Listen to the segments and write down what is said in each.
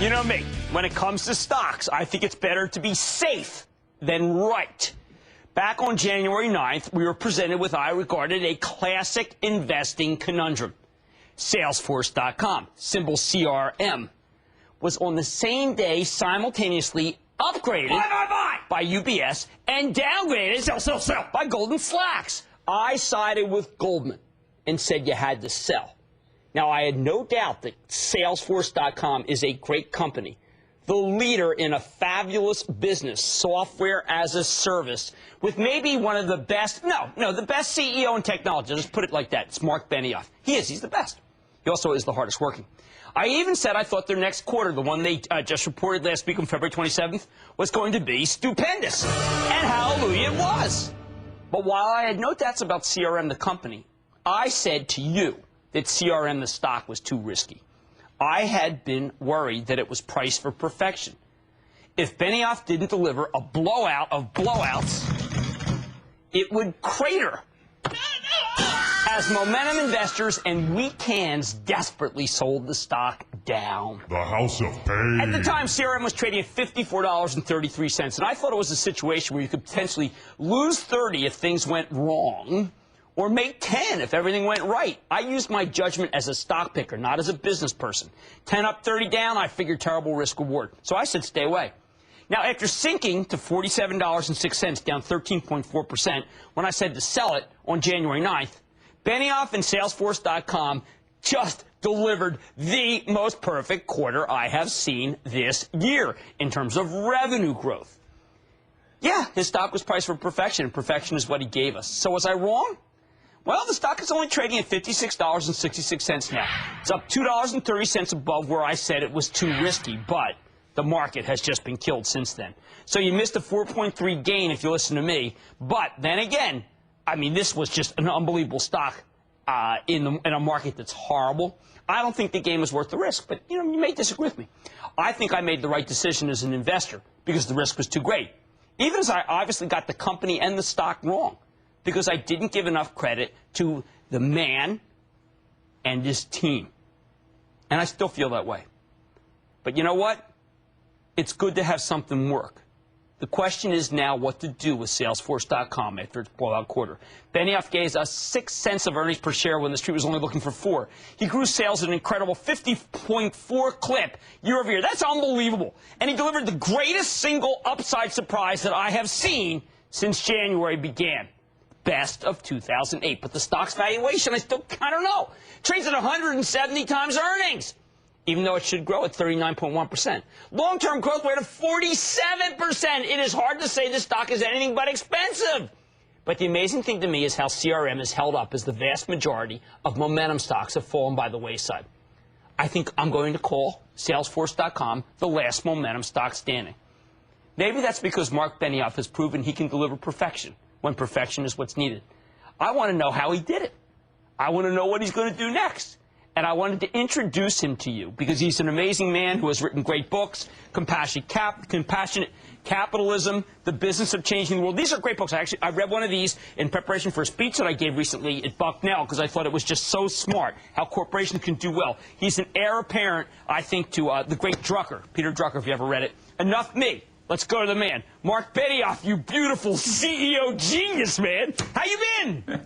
You know me, when it comes to stocks, I think it's better to be safe than right. Back on January 9th, we were presented with, I regarded, a classic investing conundrum. Salesforce.com, symbol CRM, was on the same day simultaneously upgraded by UBS and downgraded by Goldman Sachs. I sided with Goldman and said you had to sell. Now, I had no doubt that Salesforce.com is a great company, the leader in a fabulous business, software as a service, with maybe one of the best, the best CEO in technology. Just put it like that. It's Mark Benioff. He's the best. He also is the hardest working. I even said I thought their next quarter, the one they just reported last week on February 27th, was going to be stupendous. And hallelujah, it was. But while I had no doubts about CRM, the company, I said to you that CRM, the stock, was too risky. I had been worried that it was priced for perfection. If Benioff didn't deliver a blowout of blowouts, it would crater. As momentum investors and weak hands desperately sold the stock down. The House of Pain. At the time, CRM was trading at $54.33, and I thought it was a situation where you could potentially lose 30 if things went wrong, or make 10 if everything went right. I used my judgment as a stock picker, not as a business person. 10 up, 30 down, I figured terrible risk reward. So I said stay away. Now, after sinking to $47.06, down 13.4%, when I said to sell it on January 9th, Benioff and Salesforce.com just delivered the most perfect quarter I have seen this year in terms of revenue growth. Yeah, his stock was priced for perfection, and perfection is what he gave us. So was I wrong? Well, the stock is only trading at $56.66 now. It's up $2.30 above where I said it was too risky, but the market has just been killed since then. So you missed a 4.3 gain if you listen to me. But then again, I mean, this was just an unbelievable stock in a market that's horrible. I don't think the game was worth the risk, but, you may disagree with me. I think I made the right decision as an investor because the risk was too great. Even as I obviously got the company and the stock wrong, because I didn't give enough credit to the man and his team. And I still feel that way. But you know what? It's good to have something work. The question is now what to do with Salesforce.com after its blowout quarter. Benioff gave us 6 cents of earnings per share when the street was only looking for 4. He grew sales at an incredible 50.4 clip year over year. That's unbelievable. And he delivered the greatest single upside surprise that I have seen since January began. Best of 2008. But the stock's valuation, I still, I don't know. Trades at 170 times earnings, even though it should grow at 39.1%. Long-term growth rate of 47%. It is hard to say this stock is anything but expensive. But the amazing thing to me is how CRM is held up as the vast majority of momentum stocks have fallen by the wayside. I think I'm going to call Salesforce.com the last momentum stock standing. Maybe that's because Mark Benioff has proven he can deliver perfection when perfection is what's needed. I want to know how he did it. I want to know what he's going to do next. And I wanted to introduce him to you because he's an amazing man who has written great books, Compassionate Capitalism, The Business of Changing the World. These are great books. I read one of these in preparation for a speech that I gave recently at Bucknell because I thought it was just so smart how corporations can do well. He's an heir apparent, I think, to the great Drucker, Peter Drucker, if you ever read it. Enough me. Let's go to the man. Mark Benioff, you beautiful CEO genius, man. How you been?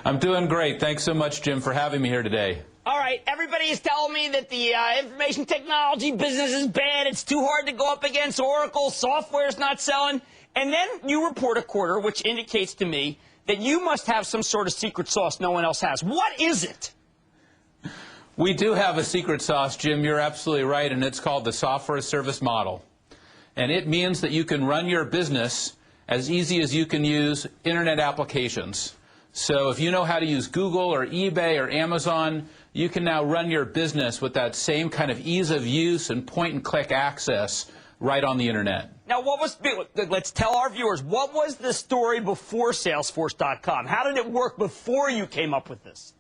I'm doing great. Thanks so much, Jim, for having me here today. All right, everybody is telling me that the information technology business is bad. It's too hard to go up against Oracle. Software's not selling. And then you report a quarter, which indicates to me that you must have some sort of secret sauce no one else has. What is it? We do have a secret sauce, Jim. You're absolutely right, and it's called the software service model. And it means that you can run your business as easy as you can use Internet applications. So if you know how to use Google or eBay or Amazon, you can now run your business with that same kind of ease of use and point-and-click access right on the Internet. Now, let's tell our viewers, what was the story before Salesforce.com? How did it work before you came up with this?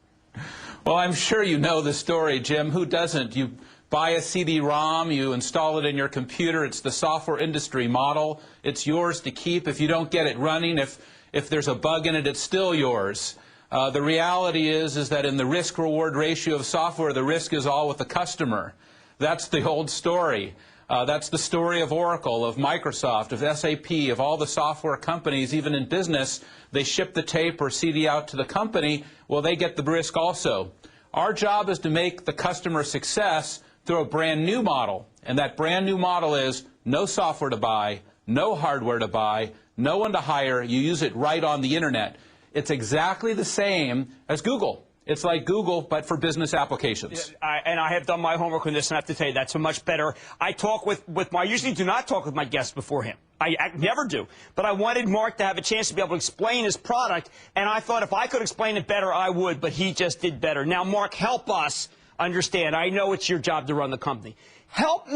Well, I'm sure you know the story, Jim. Who doesn't? You buy a CD-ROM, you install it in your computer. It's the software industry model. It's yours to keep. If you don't get it running, if there's a bug in it, it's still yours. The reality is that in the risk-reward ratio of software, the risk is all with the customer. That's the old story. That's the story of Oracle, of Microsoft, of SAP, of all the software companies. Even in business, they ship the tape or CD out to the company. Well, they get the risk also. Our job is to make the customer success through a brand new model. And that brand new model is no software to buy, no hardware to buy, no one to hire. You use it right on the internet. It's exactly the same as Google. It's like Google, but for business applications. And I have done my homework on this, and I have to tell you, that's a much better. I talk I usually do not talk with my guests beforehand. I never do. But I wanted Mark to have a chance to be able to explain his product, and I thought if I could explain it better, I would, but he just did better. Now, Mark, help us understand. I know it's your job to run the company. Help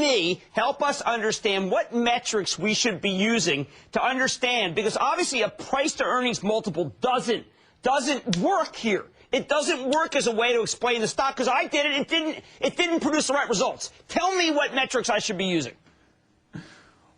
us understand what metrics we should be using to understand, because obviously a price to earnings multiple doesn't work here. It doesn't work as a way to explain the stock, because I did it. It didn't produce the right results. Tell me what metrics I should be using.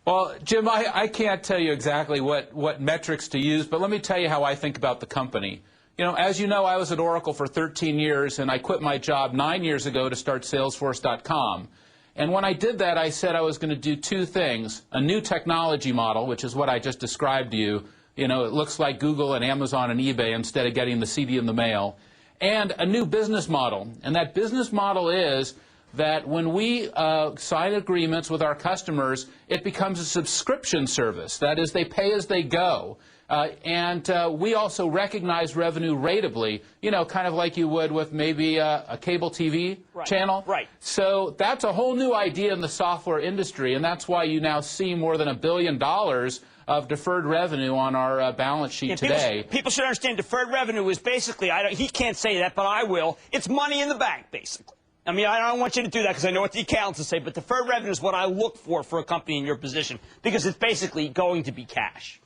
Well, Jim, I can't tell you exactly what metrics to use, but let me tell you how I think about the company. You know, as you know, I was at Oracle for 13 years, and I quit my job 9 years ago to start Salesforce.com. And when I did that, I said I was going to do two things: a new technology model, which is what I just described to you. You know, it looks like Google and Amazon and eBay instead of getting the CD in the mail. And a new business model. And that business model is that when we sign agreements with our customers, it becomes a subscription service. That is, they pay as they go. And we also recognize revenue ratably, you know, kind of like you would with maybe a cable TV channel. Right. So that's a whole new idea in the software industry, and that's why you now see more than $1 billion of deferred revenue on our balance sheet today. People should understand deferred revenue is basically, he can't say that, but I will. It's money in the bank, basically. I mean, I don't want you to do that because I know what the accountants will say, but deferred revenue is what I look for a company in your position, because it's basically going to be cash.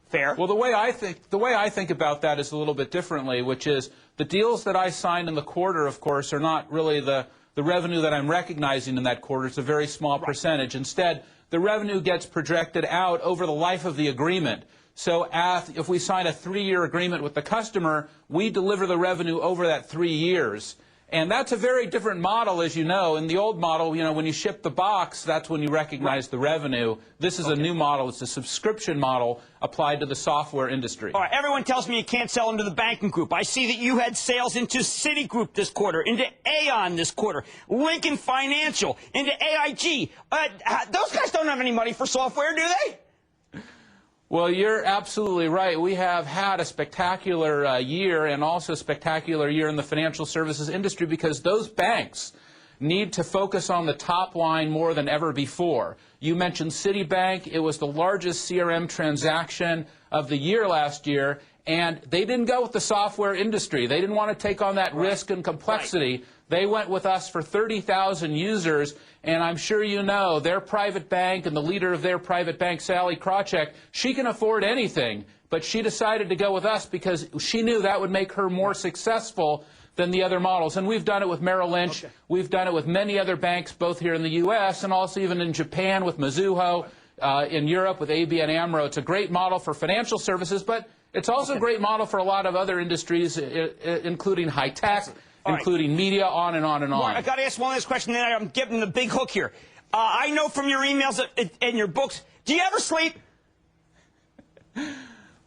Fair? Well, the way I think about that is a little bit differently, which is the deals that I sign in the quarter, of course, are not really the revenue that I'm recognizing in that quarter. It's a very small percentage. Instead, the revenue gets projected out over the life of the agreement. So if we sign a 3-year agreement with the customer, we deliver the revenue over that 3 years. And that's a very different model, as you know. In the old model, you know, when you ship the box, that's when you recognize the revenue. This is a new model. It's a subscription model applied to the software industry. All right, everyone tells me you can't sell into the banking group. I see that you had sales into Citigroup this quarter, into Aon this quarter, Lincoln Financial, into AIG. Those guys don't have any money for software, do they? Well, you're absolutely right. We have had a spectacular year, and also a spectacular year in the financial services industry, because those banks need to focus on the top line more than ever before. You mentioned Citibank. It was the largest CRM transaction of the year last year, and they didn't go with the software industry. They didn't want to take on that risk and complexity. They went with us for 30,000 users, and I'm sure you know their private bank and the leader of their private bank, Sally Krawcheck, she can afford anything, but she decided to go with us because she knew that would make her more successful than the other models. And we've done it with Merrill Lynch. Okay. We've done it with many other banks, both here in the U.S. and also even in Japan with Mizuho, in Europe with ABN AMRO. It's a great model for financial services, but it's also a great model for a lot of other industries, including high tech, including media, on and on and on. Mark, I've got to ask one last question, then I'm giving the big hook here. I know from your emails and your books, do you ever sleep?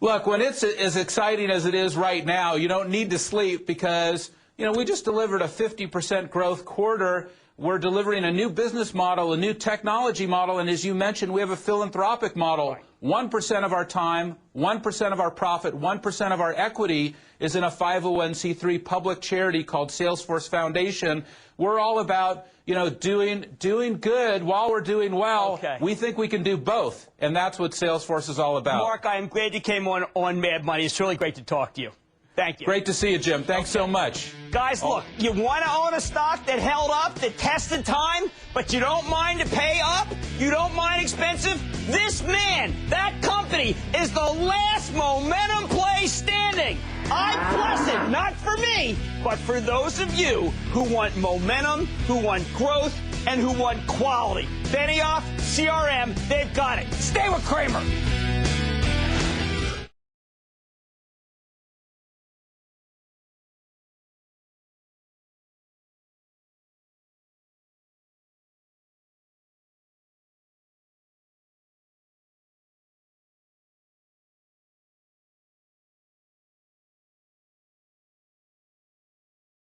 Look, when it's as exciting as it is right now, you don't need to sleep because, you know, we just delivered a 50% growth quarter. We're delivering a new business model, a new technology model, and as you mentioned, we have a philanthropic model. 1% of our time, 1% of our profit, 1% of our equity is in a 501c3 public charity called Salesforce Foundation. We're all about, you know, doing good while we're doing well. Okay. We think we can do both, and that's what Salesforce is all about. Mark, I am glad you came on Mad Money. It's really great to talk to you. Thank you. Great to see you, Jim. Thanks so much. Guys, look, you want to own a stock that held up, that tested time, but you don't mind to pay up? You don't mind expensive? This man, that company, is the last momentum play standing. I bless it, not for me, but for those of you who want momentum, who want growth, and who want quality. Benioff, CRM, they've got it. Stay with Cramer.